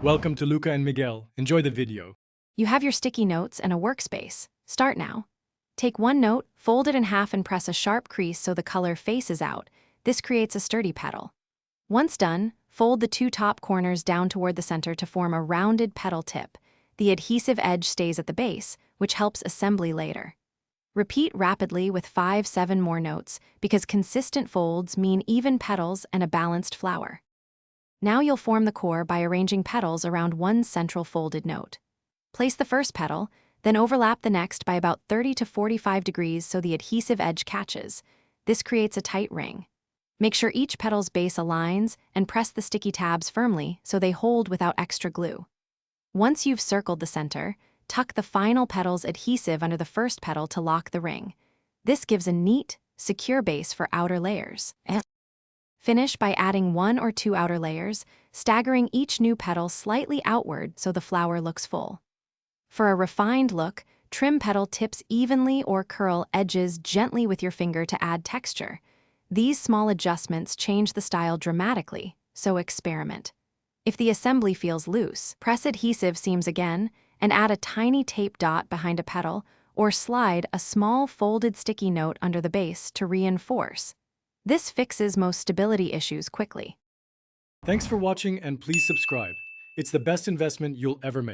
Welcome to Luca and Miguel. Enjoy the video. You have your sticky notes and a workspace. Start now. Take one note, fold it in half and press a sharp crease so the color faces out. This creates a sturdy petal. Once done, fold the two top corners down toward the center to form a rounded petal tip. The adhesive edge stays at the base, which helps assembly later. Repeat rapidly with 5-7 more notes because consistent folds mean even petals and a balanced flower. Now you'll form the core by arranging petals around one central folded note. Place the first petal, then overlap the next by about 30 to 45 degrees so the adhesive edge catches. This creates a tight ring. Make sure each petal's base aligns and press the sticky tabs firmly so they hold without extra glue. Once you've circled the center, tuck the final petal's adhesive under the first petal to lock the ring. This gives a neat, secure base for outer layers. Finish by adding 1 or 2 outer layers, staggering each new petal slightly outward so the flower looks full. For a refined look, trim petal tips evenly or curl edges gently with your finger to add texture. These small adjustments change the style dramatically, so experiment. If the assembly feels loose, press adhesive seams again and add a tiny tape dot behind a petal or slide a small folded sticky note under the base to reinforce. This fixes most stability issues quickly. Thanks for watching and please subscribe. It's the best investment you'll ever make.